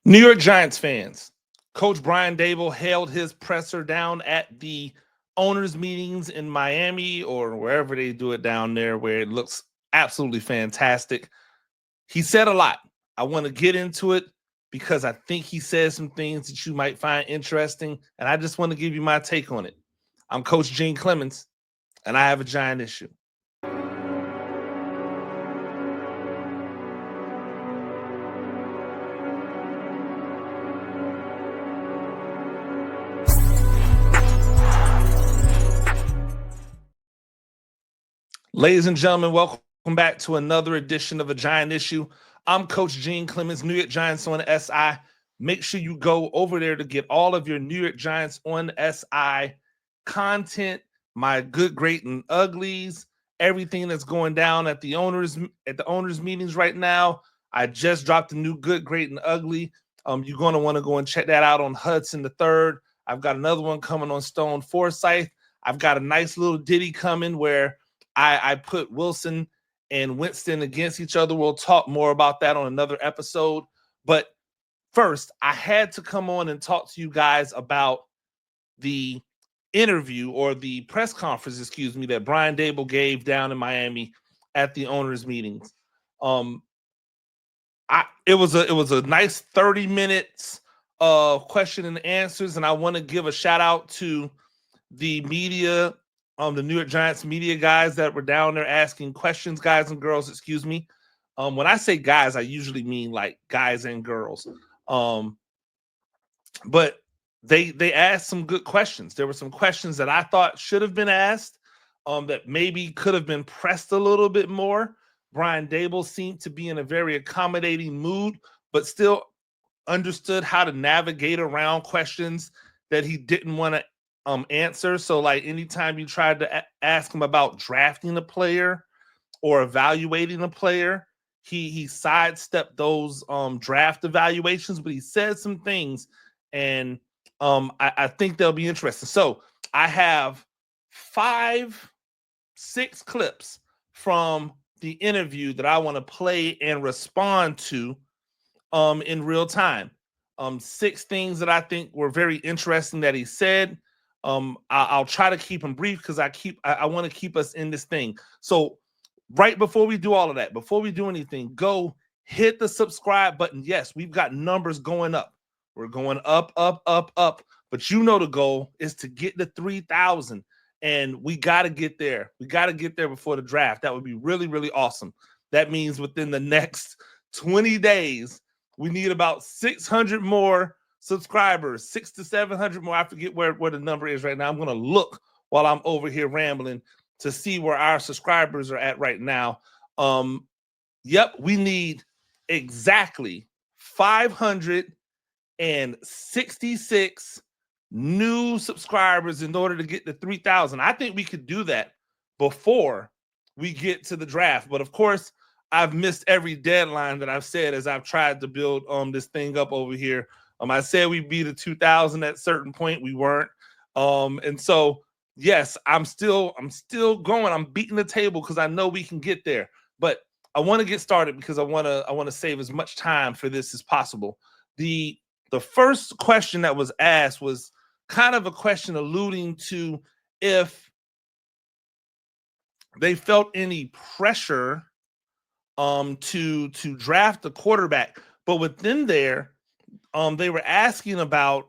New York Giants fans, Coach Brian Daboll held his presser down at the owners' meetings in Miami or wherever they do it down there where it looks absolutely fantastic. He said a lot. I want to get into it because I think he said some things that you might find interesting, and I just want to give you my take on it. I'm Coach Gene Clemens, and I have a giant issue. Ladies and gentlemen, welcome back to another edition of A Giant Issue. I'm Coach Gene Clemens, New York Giants on SI. Make sure you go over there to get all of your New York Giants on SI content, my good, great, and uglies, everything that's going down at the owners meetings right now. I just dropped a new good, great, and ugly. You're going to want to go and check that out on Hudson the Third. I've got another one coming on Stone Forsyth. I've got a nice little ditty coming where I put Wilson and Winston against each other. We'll talk more about that on another episode. But first, I had to come on and talk to you guys about the interview or the press conference, that Brian Daboll gave down in Miami at the owners' meetings. It was a nice 30 minutes of question and answers, and I want to give a shout out to the media. The New York Giants media guys that were down there asking questions, guys and girls, when I say guys, I usually mean like guys and girls. But they asked some good questions. There were some questions that I thought should have been asked, that maybe could have been pressed a little bit more. Brian Daboll seemed to be in a very accommodating mood, but still understood how to navigate around questions that he didn't want to answer. So like anytime you tried to ask him about drafting a player or evaluating a player, he sidestepped those draft evaluations, but he said some things, and I think they'll be interesting. So I have 6 clips from the interview that I want to play and respond to in real time. 6 things that I think were very interesting that he said. I'll try to keep them brief because I want to keep us in this thing. So right before we do all of that, before we do anything, go hit the subscribe button. Yes, we've got numbers going up. We're going up, up, up, up. But you know the goal is to get to 3,000, and we got to get there. We got to get there before the draft. That would be really, really awesome. That means within the next 20 days, we need about 600 more subscribers, 600 to 700 more. I forget where the number is right now. I'm going to look while I'm over here rambling to see where our subscribers are at right now. Yep, we need exactly 566 new subscribers in order to get to 3,000. I think we could do that before we get to the draft. But of course, I've missed every deadline that I've said as I've tried to build this thing up over here. I said we'd be to 2,000 at a certain point. We weren't. And so, yes, I'm still going. I'm beating the table because I know we can get there. But I want to get started because I want to save as much time for this as possible. The first question that was asked was kind of a question alluding to if they felt any pressure to draft a quarterback. But within there, they were asking about,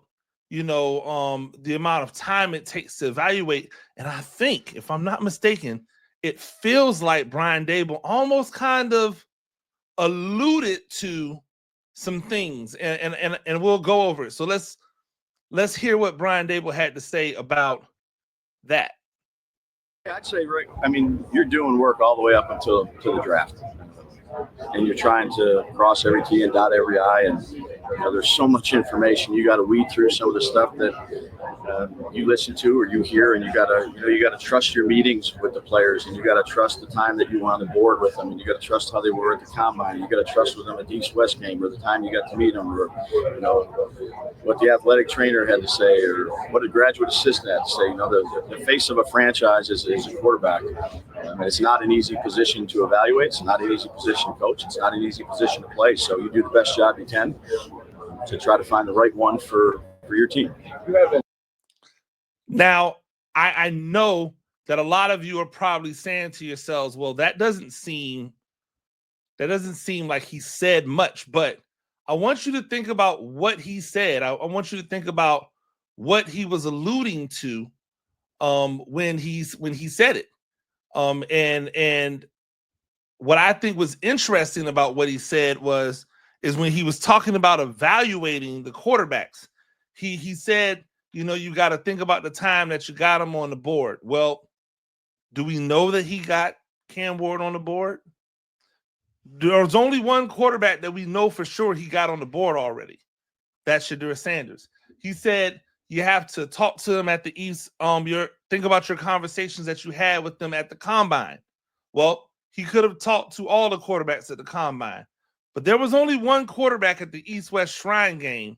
the amount of time it takes to evaluate. And I think, if I'm not mistaken, it feels like Brian Daboll almost kind of alluded to some things, and we'll go over it. So let's hear what Brian Daboll had to say about that. I'd say, Rick, you're doing work all the way up until the draft. And you're trying to cross every T and dot every I, and there's so much information. You got to weed through some of the stuff that you listen to or you hear, and you got to trust your meetings with the players, and you got to trust the time that you were on the board with them, and you got to trust how they were at the combine. You got to trust with them at the East-West game, or the time you got to meet them, or what the athletic trainer had to say, or what a graduate assistant had to say. The face of a franchise is a quarterback. It's not an easy position to evaluate. It's not an easy position to coach. It's not an easy position to play. So you do the best job you can. to try to find the right one for your team. Now, I know that a lot of you are probably saying to yourselves, well, that doesn't seem like he said much, but I want you to think about what he said. I want you to think about what he was alluding to when he said it. And what I think was interesting about what he said is when he was talking about evaluating the quarterbacks. He said, you got to think about the time that you got him on the board. Well, do we know that he got Cam Ward on the board? There's only one quarterback that we know for sure he got on the board already. That's Shedeur Sanders. He said you have to talk to him at the East. Think about your conversations that you had with them at the combine. Well, he could have talked to all the quarterbacks at the combine, but there was only one quarterback at the East-West Shrine game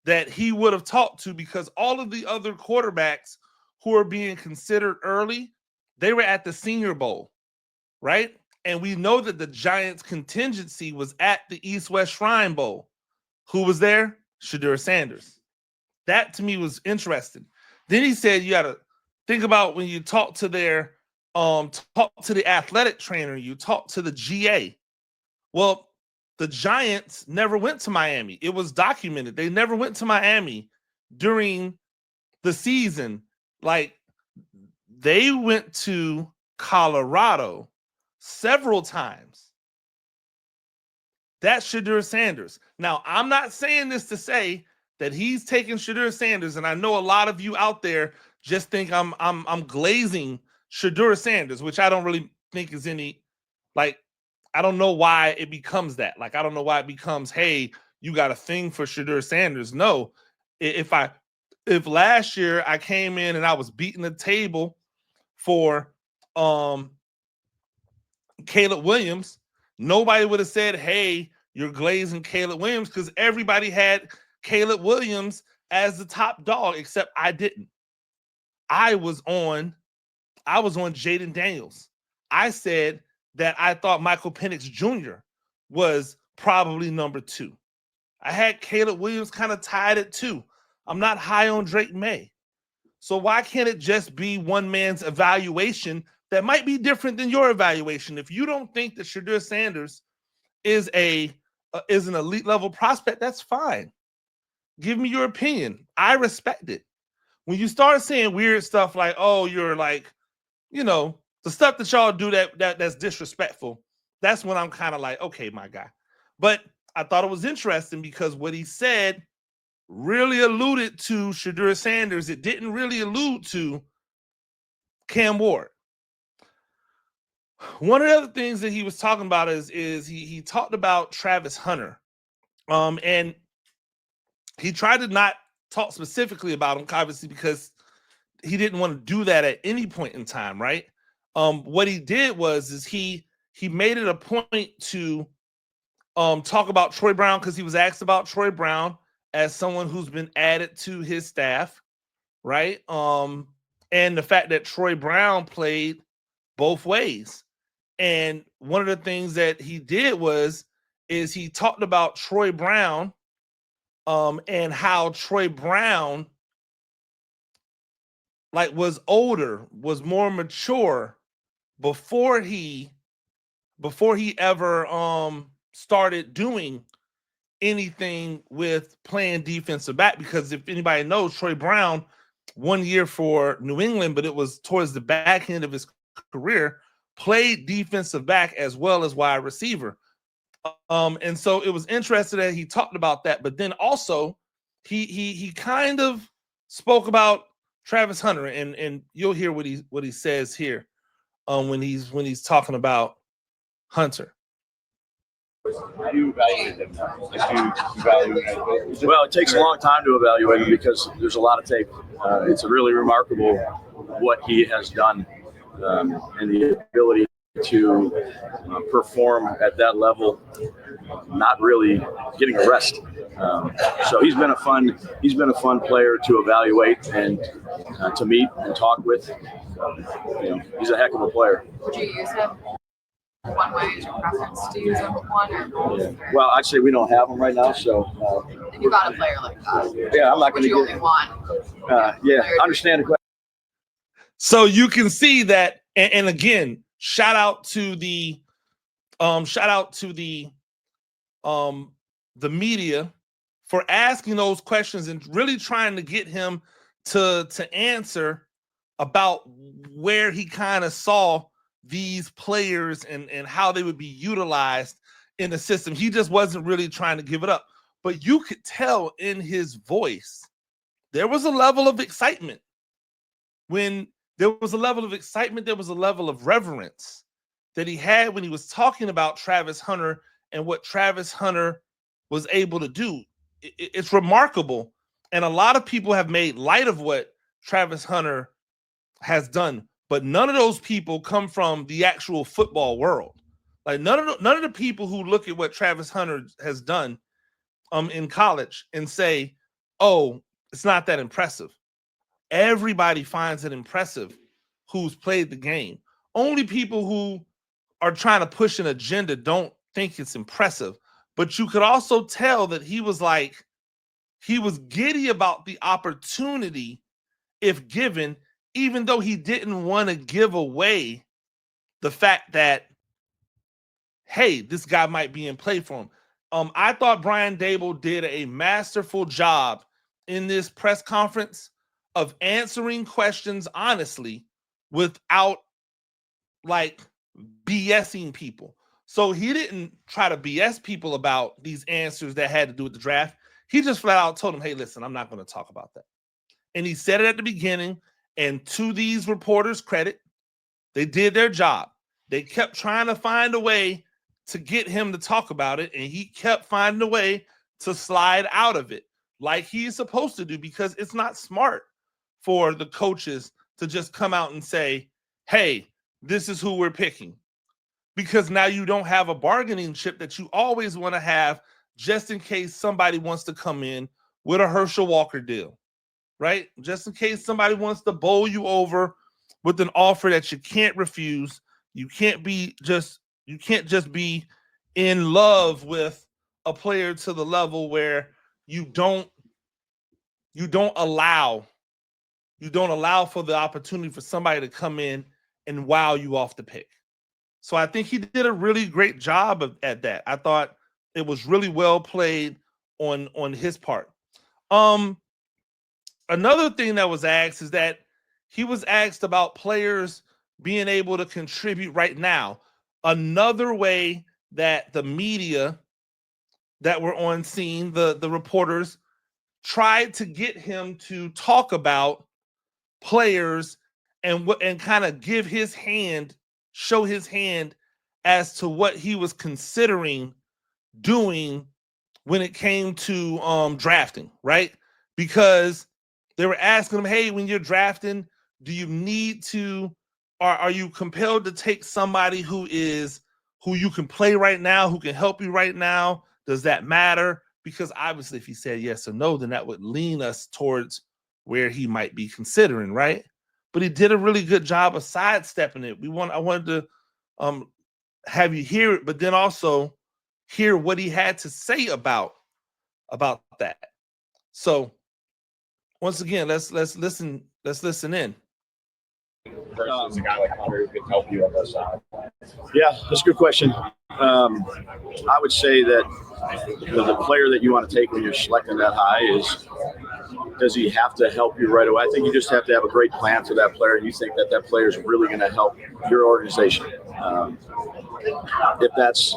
that he would have talked to, because all of the other quarterbacks who are being considered early, they were at the Senior Bowl, right? And we know that the Giants contingency was at the East-West Shrine Bowl. Who was there? Shedeur Sanders. That to me was interesting. Then he said you got to think about when you talk to their talk to the athletic trainer, you talk to the GA. Well, the Giants never went to Miami. It was documented. They never went to Miami during the season. Like, they went to Colorado several times. That's Shedeur Sanders. Now, I'm not saying this to say that he's taking Shedeur Sanders, and I know a lot of you out there just think I'm glazing Shedeur Sanders, which I don't really think is any, like, I don't know why it becomes that. Like, I don't know why it becomes, hey, you got a thing for Shedeur Sanders. No, if last year I came in and I was beating the table for Caleb Williams, nobody would have said, hey, you're glazing Caleb Williams, because everybody had Caleb Williams as the top dog, except I didn't. I was on Jaden Daniels. I said that I thought Michael Penix Jr. was probably number 2. I had Caleb Williams kind of tied at 2. I'm not high on Drake May. So why can't it just be one man's evaluation that might be different than your evaluation? If you don't think that Shedeur Sanders is an elite level prospect, that's fine. Give me your opinion. I respect it. When you start saying weird stuff like, oh, you're like, the stuff that y'all do that's disrespectful, that's when I'm kind of like, okay, my guy. But I thought it was interesting because what he said really alluded to Shedeur Sanders. It didn't really allude to Cam Ward. One of the other things that he was talking about is he talked about Travis Hunter. And he tried to not talk specifically about him, obviously, because he didn't want to do that at any point in time, right? What he did was he made it a point to talk about Troy Brown, because he was asked about Troy Brown as someone who's been added to his staff, right? And the fact that Troy Brown played both ways. And one of the things that he did is he talked about Troy Brown and how Troy Brown was older, was more mature before he ever started doing anything with playing defensive back. Because if anybody knows, Troy Brown, 1 year for New England, but it was towards the back end of his career, played defensive back as well as wide receiver. And so it was interesting that he talked about that, but then also he kind of spoke about Travis Hunter, and you'll hear what he says here when he's talking about Hunter. How do you evaluate them? Well, it takes a long time to evaluate him because there's a lot of tape. It's really remarkable what he has done, and the ability to perform at that level, not really getting a rest. So he's been a fun player to evaluate and to meet and talk with. He's a heck of a player. Would you use him? one way? Is your preference to use one or both? Yeah. Well, actually, we don't have them right now, so. If you got a player like that, yeah, I'm not going to you only want. Yeah, understand the question. So you can see that, and again, shout out to the media for asking those questions and really trying to get him to answer about where he kind of saw these players and how they would be utilized in the system. He just wasn't really trying to give it up. But you could tell in his voice, there was a level of excitement. When there was a level of excitement, there was a level of reverence that he had when he was talking about Travis Hunter and what Travis Hunter was able to do. It's remarkable. And a lot of people have made light of what Travis Hunter has done, but none of those people come from the actual football world. Like none of the people who look at what Travis Hunter has done in college and say, oh, it's not that impressive. Everybody finds it impressive who's played the game. Only people who are trying to push an agenda don't think it's impressive. But you could also tell that he was giddy about the opportunity if given, even though he didn't want to give away the fact that, hey, this guy might be in play for him. I thought Brian Daboll did a masterful job in this press conference of answering questions honestly without like BSing people. So he didn't try to BS people about these answers that had to do with the draft. He just flat out told them, hey, listen, I'm not going to talk about that. And he said it at the beginning. And to these reporters' credit, they did their job. They kept trying to find a way to get him to talk about it. And he kept finding a way to slide out of it like he's supposed to do, because it's not smart for the coaches to just come out and say, hey, this is who we're picking. Because now you don't have a bargaining chip that you always want to have just in case somebody wants to come in with a Herschel Walker deal, right? Just in case somebody wants to bowl you over with an offer that you can't refuse. You can't just be in love with a player to the level where you don't allow for the opportunity for somebody to come in and wow you off the pick. So I think he did a really great job at that. I thought it was really well played on his part. Another thing that was asked is that he was asked about players being able to contribute right now. Another way that the media that were on scene, the reporters, tried to get him to talk about players and kind of give his hand, show his hand as to what he was considering doing when it came to drafting, right? Because they were asking him, hey, when you're drafting, do you need to, are you compelled to take somebody who you can play right now, who can help you right now? Does that matter? Because obviously if he said yes or no, then that would lean us towards where he might be considering, right? But he did a really good job of sidestepping it. I wanted to have you hear it, but then also hear what he had to say about that. So once again, let's listen in. Versus a guy like Hunter who can help you on those sides. Yeah, that's a good question. I would say that the player that you want to take when you're selecting that high is, does he have to help you right away? I think you just have to have a great plan for that player, and you think that player is really going to help your organization. If that's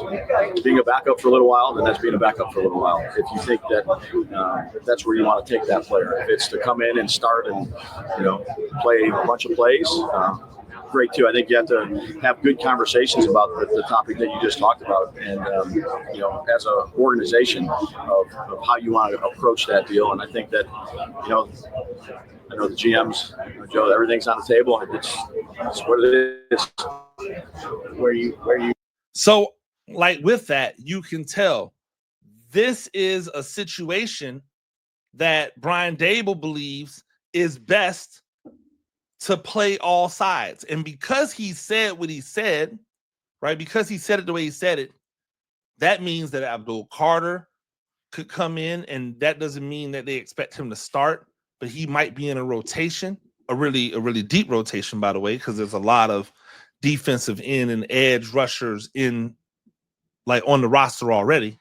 being a backup for a little while, then that's being a backup for a little while. If you think that that's where you want to take that player, if it's to come in and start and play a bunch of plays, great too. I think you have to have good conversations about the topic that you just talked about, and as an organization of how you want to approach that deal. And I think that I know the GMs, Joe, everything's on the table, and it's what it is. Where you. So, like with that, you can tell this is a situation that Brian Daboll believes is best to play all sides. And because he said what he said, right? Because he said it the way he said it, that means that Abdul Carter could come in, and that doesn't mean that they expect him to start, but he might be in a rotation, a really deep rotation, by the way, because there's a lot of defensive end and edge rushers in like on the roster already.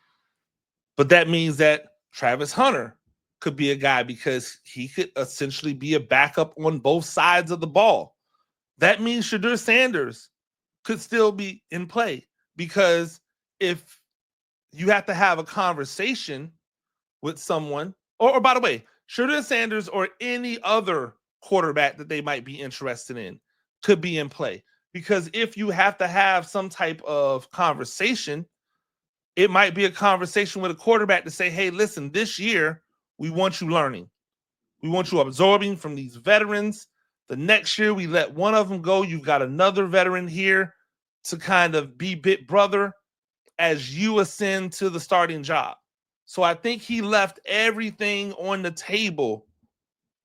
But that means that Travis Hunter could be a guy because he could essentially be a backup on both sides of the ball. That means Shadur Sanders could still be in play, because if you have to have a conversation with someone, or by the way, Shadur Sanders or any other quarterback that they might be interested in could be in play. Because if you have to have some type of conversation, it might be a conversation with a quarterback to say, hey, listen, this year, we want you learning. We want you absorbing from these veterans. The next year, we let one of them go. You've got another veteran here to kind of be bit brother as you ascend to the starting job. So I think he left everything on the table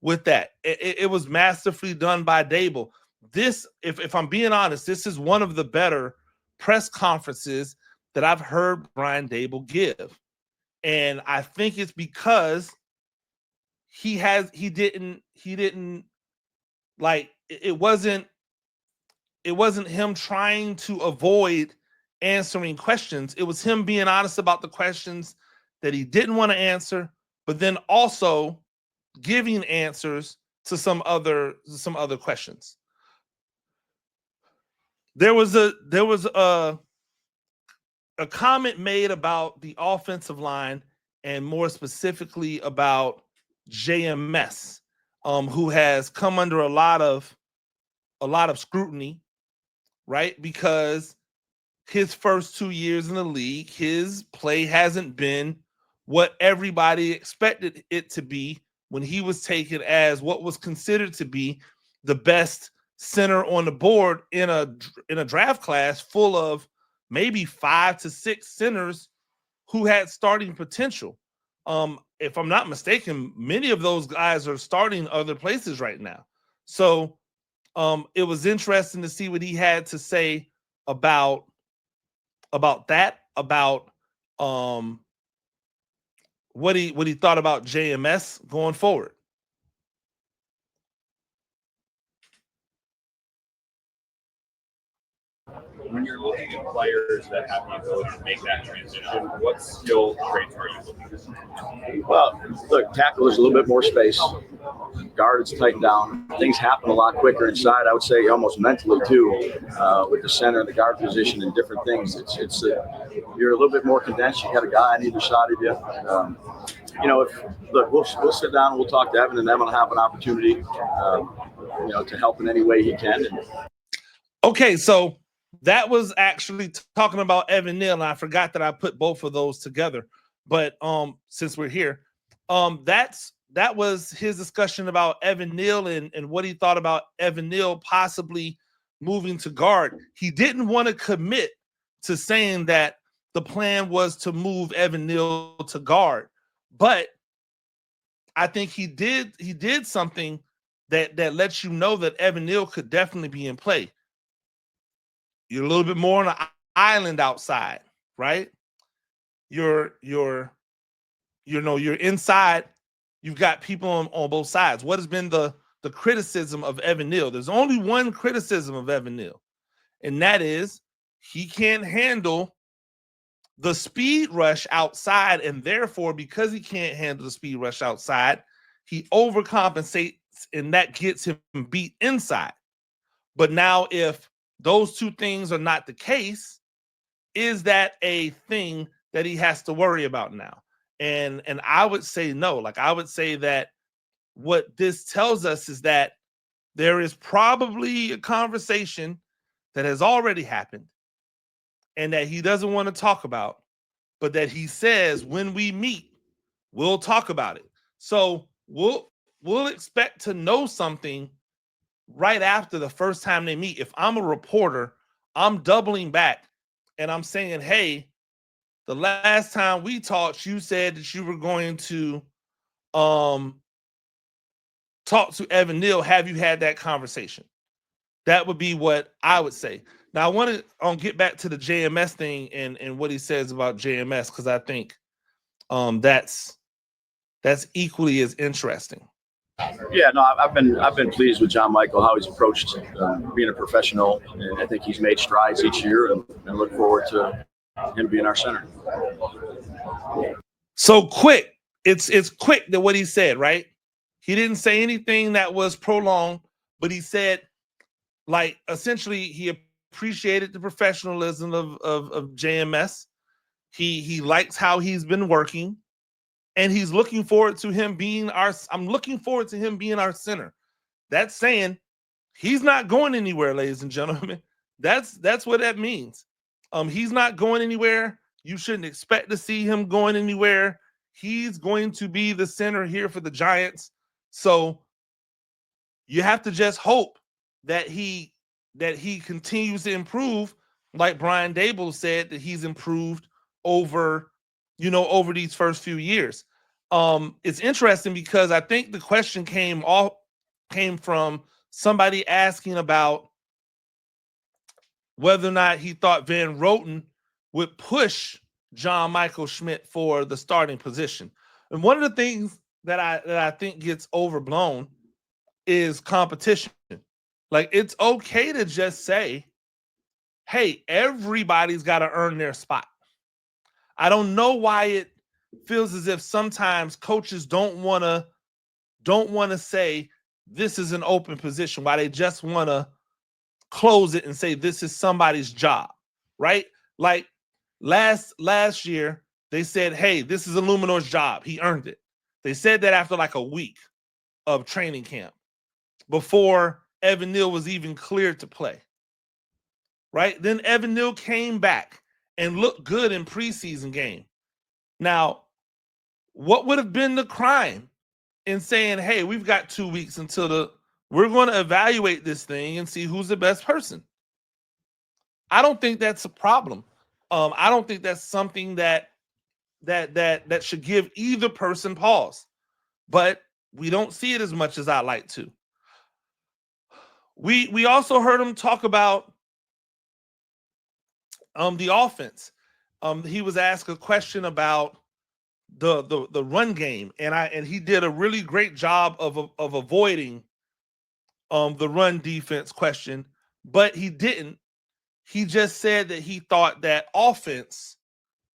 with that. It was masterfully done by Daboll. This, if I'm being honest, this is one of the better press conferences that I've heard Brian Daboll give. And I think it's because he didn't like, it wasn't him trying to avoid answering questions. It was him being honest about the questions that he didn't want to answer, but then also giving answers to some other questions. There was a comment made about the offensive line, and more specifically about JMS, who has come under a lot of scrutiny, right? Because his first 2 years in the league, his play hasn't been what everybody expected it to be when he was taken as what was considered to be the best center on the board in a draft class full of maybe 5 to 6 centers who had starting potential. If I'm not mistaken, many of those guys are starting other places right now. So it was interesting to see what he had to say about that, about what he thought about JMS going forward. When you're looking at players that have the ability to make that transition, what skill traits are you looking at? Well, look, tackle, there's a little bit more space. Guard is tightened down. Things happen a lot quicker inside. I would say almost mentally too, with the center and the guard position and different things. It's you're a little bit more condensed. You got a guy on either side of you. We'll sit down and we'll talk to Evan, and Evan will have an opportunity, to help in any way he can. Okay, so that was actually talking about Evan Neal, and I forgot that I put both of those together. But since we're here, that was his discussion about Evan Neal and what he thought about Evan Neal possibly moving to guard. He didn't want to commit to saying that the plan was to move Evan Neal to guard, but I think he did something that lets you know that Evan Neal could definitely be in play. You're a little bit more on the island outside, right? You're inside. You've got people on both sides. What has been the criticism of Evan Neal? There's only one criticism of Evan Neal, and that is he can't handle the speed rush outside, and therefore, because he can't handle the speed rush outside, he overcompensates, and that gets him beat inside. But now, if those two things are not the case, is that a thing that he has to worry about now? And I would say no. Like, I would say that what this tells us is that there is probably a conversation that has already happened and that he doesn't want to talk about, but that he says when we meet, we'll talk about it. So we'll expect to know something right after the first time they meet. If I'm a reporter, I'm doubling back and I'm saying, hey, the last time we talked, you said that you were going to talk to Evan Neal. Have you had that conversation? That would be what I would say. Now I want to get back to the JMS thing and what he says about JMS, because I think that's equally as interesting. Yeah, no, I've been pleased with John Michael, how he's approached being a professional, and I think he's made strides each year, and look forward to him being our center. So quick, it's quick that what he said, right? He didn't say anything that was prolonged, but he said, like, essentially he appreciated the professionalism of JMS. He likes how he's been working. And he's looking forward to him being I'm looking forward to him being our center. That's saying he's not going anywhere, ladies and gentlemen. That's what that means. He's not going anywhere. You shouldn't expect to see him going anywhere. He's going to be the center here for the Giants. So you have to just hope that he continues to improve, like Brian Daboll said, that he's improved over these first few years. It's interesting because I think the question came from somebody asking about whether or not he thought Van Roten would push John Michael Schmidt for the starting position. And one of the things that I think gets overblown is competition. Like, it's okay to just say, hey, everybody's got to earn their spot. I don't know why it feels as if sometimes coaches don't want to say this is an open position, why they just want to close it and say this is somebody's job, right? Like last year, they said, hey, this is Illuminor's job. He earned it. They said that after like a week of training camp, before Evan Neal was even cleared to play, right? Then Evan Neal came back and looked good in preseason game. Now, what would have been the crime in saying, hey, we've got 2 weeks until we're going to evaluate this thing and see who's the best person? I don't think that's a problem. I don't think that's something that should give either person pause. But we don't see it as much as I'd like to. We also heard him talk about the offense. He was asked a question about the run game, and he did a really great job of avoiding the run defense question, but he didn't. He just said that he thought that offense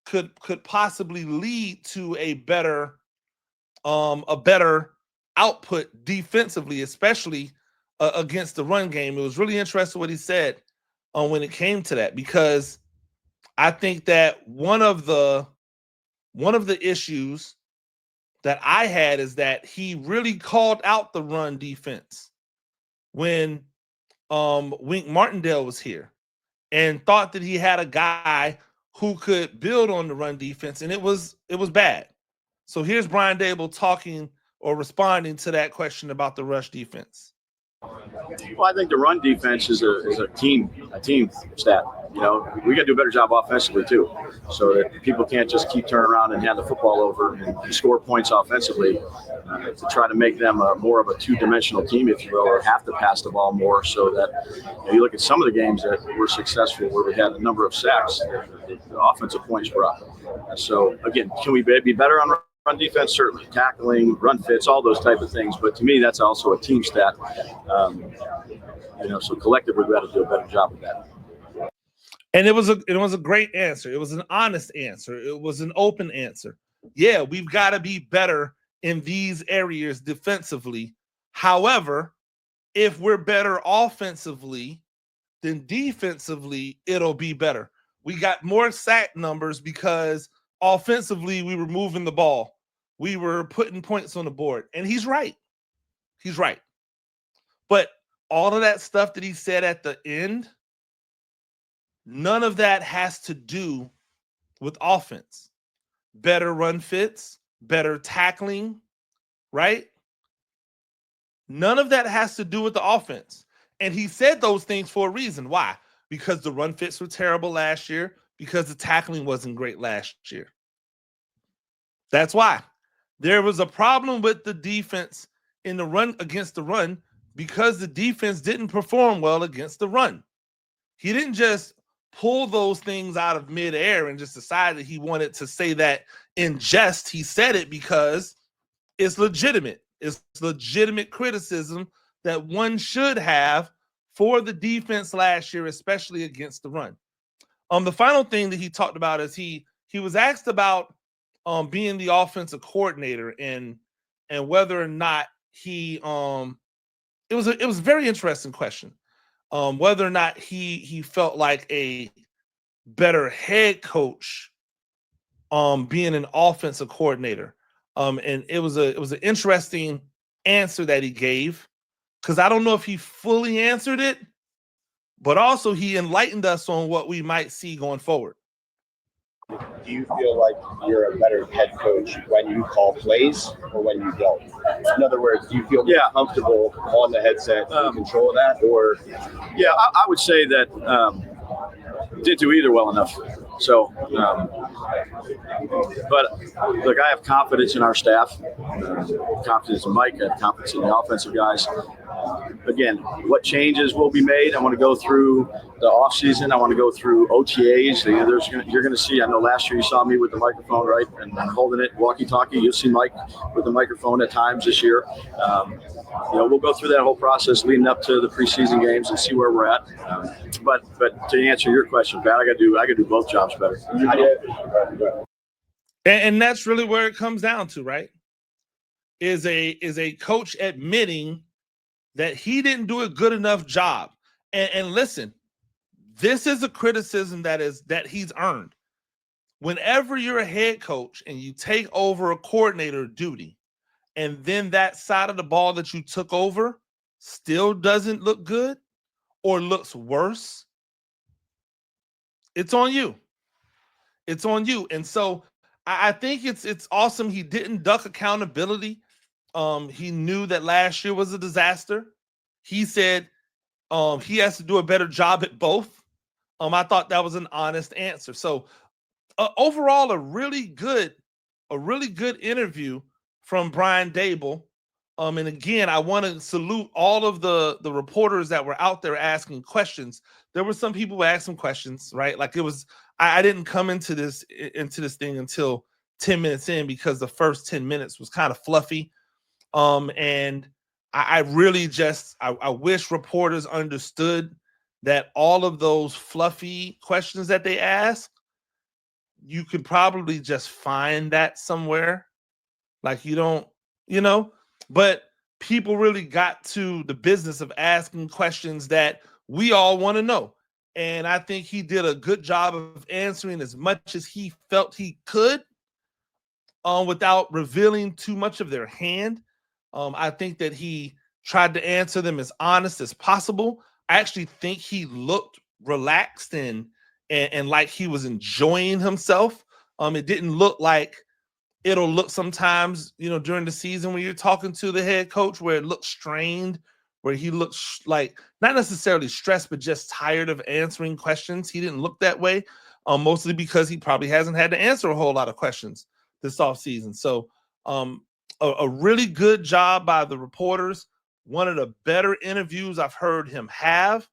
could possibly lead to a better output defensively, especially against the run game. It was really interesting what he said when it came to that, because I think that one of the issues that I had is that he really called out the run defense when Wink Martindale was here, and thought that he had a guy who could build on the run defense, and it was bad. So here's Brian Daboll talking or responding to that question about the rush defense. Well, I think the run defense is a team stat. We got to do a better job offensively too, so that people can't just keep turning around and hand the football over and score points offensively. To try to make them more of a two-dimensional team, if you will, or have to pass the ball more, so that you look at some of the games that were successful where we had a number of sacks, the offensive points were up. So again, can we be better on run defense? Certainly. Tackling, run fits, all those type of things. But to me, that's also a team stat. So collectively, we got to do a better job of that. And it was a great answer. It was an honest answer. It was an open answer. Yeah, we've got to be better in these areas defensively. However, if we're better offensively, then defensively, it'll be better. We got more sack numbers because offensively, we were moving the ball. We were putting points on the board. And he's right. He's right. But all of that stuff that he said at the end, none of that has to do with offense. Better run fits, better tackling, right? None of that has to do with the offense. And he said those things for a reason. Why? Because the run fits were terrible last year, because the tackling wasn't great last year. That's why. There was a problem with the defense in the run against the run because the defense didn't perform well against the run. He didn't just pull those things out of midair and just decide that he wanted to say that in jest. He said it because it's legitimate. It's legitimate criticism that one should have for the defense last year, especially against the run. The final thing that he talked about is he was asked about being the offensive coordinator and whether or not he it was a very interesting question. Whether or not he felt like a better head coach being an offensive coordinator. And it was an interesting answer that he gave, because I don't know if he fully answered it, but also he enlightened us on what we might see going forward. Do you feel like you're a better head coach when you call plays or when you don't? In other words, do you feel comfortable on the headset in control of that? Or I would say that didn't do either well enough. So, but look, I have confidence in our staff, confidence in Mike, I have confidence in the offensive guys. Again, what changes will be made? I want to go through the offseason. I want to go through OTAs. You're going to see, I know last year you saw me with the microphone, right? And holding it, walkie-talkie. You'll see Mike with the microphone at times this year. We'll go through that whole process leading up to the preseason games and see where we're at. But to answer your question, Pat, I got to do both jobs better. And that's really where it comes down to, right? Is a coach admitting that he didn't do a good enough job. And listen, this is a criticism that he's earned. Whenever you're a head coach and you take over a coordinator duty, and then that side of the ball that you took over still doesn't look good or looks worse, it's on you. It's on you. And so I think it's awesome he didn't duck accountability. He knew that last year was a disaster. He said he has to do a better job at both. I thought that was an honest answer. So overall, a really good interview from Brian Daboll. And again, I want to salute all of the reporters that were out there asking questions. There were some people who asked some questions, right? Like I didn't come into this thing until 10 minutes in, because the first 10 minutes was kind of fluffy. And I really I wish reporters understood that all of those fluffy questions that they ask, you could probably just find that somewhere. Like you don't, but people really got to the business of asking questions that we all want to know. And I think he did a good job of answering as much as he felt he could without revealing too much of their hand. I think that he tried to answer them as honest as possible. I actually think he looked relaxed and like he was enjoying himself. It didn't look like it'll look sometimes, during the season when you're talking to the head coach, where it looks strained, where he looks like not necessarily stressed, but just tired of answering questions. He didn't look that way, mostly because he probably hasn't had to answer a whole lot of questions this offseason. So a really good job by the reporters. One of the better interviews I've heard him have.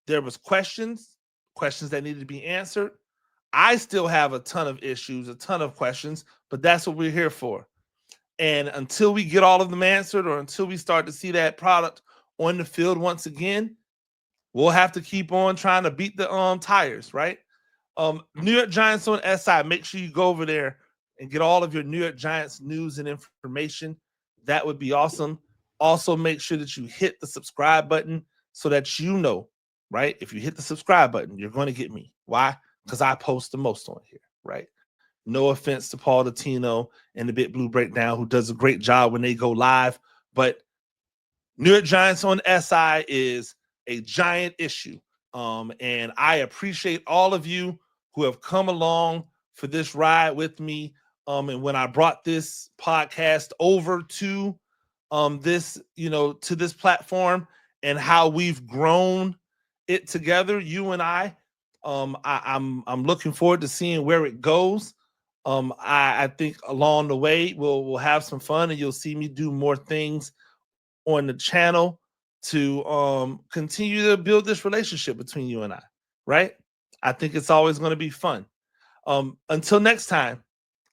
There was questions that needed to be answered. I still have a ton of issues, a ton of questions, but that's what we're here for. And until we get all of them answered, or until we start to see that product on the field once again, we'll have to keep on trying to beat the tires, right? New York Giants on SI. Make sure you go over there and get all of your New York Giants news and information. That would be awesome. Also, make sure that you hit the subscribe button so that you know, right? If you hit the subscribe button, you're going to get me. Why? Because I post the most on here, right? No offense to Paul Latino and the Big Blue Breakdown, who does a great job when they go live. But New York Giants on SI is a giant issue. And I appreciate all of you who have come along for this ride with me. And when I brought this podcast over to this platform, and how we've grown it together, you and I'm looking forward to seeing where it goes. I think along the way we'll have some fun, and you'll see me do more things on the channel to continue to build this relationship between you and I, right? I think it's always going to be fun. Until next time,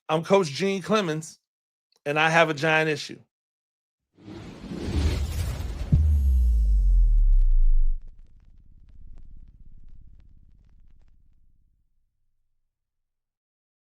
I'm Coach Gene Clemens, and I have a giant issue.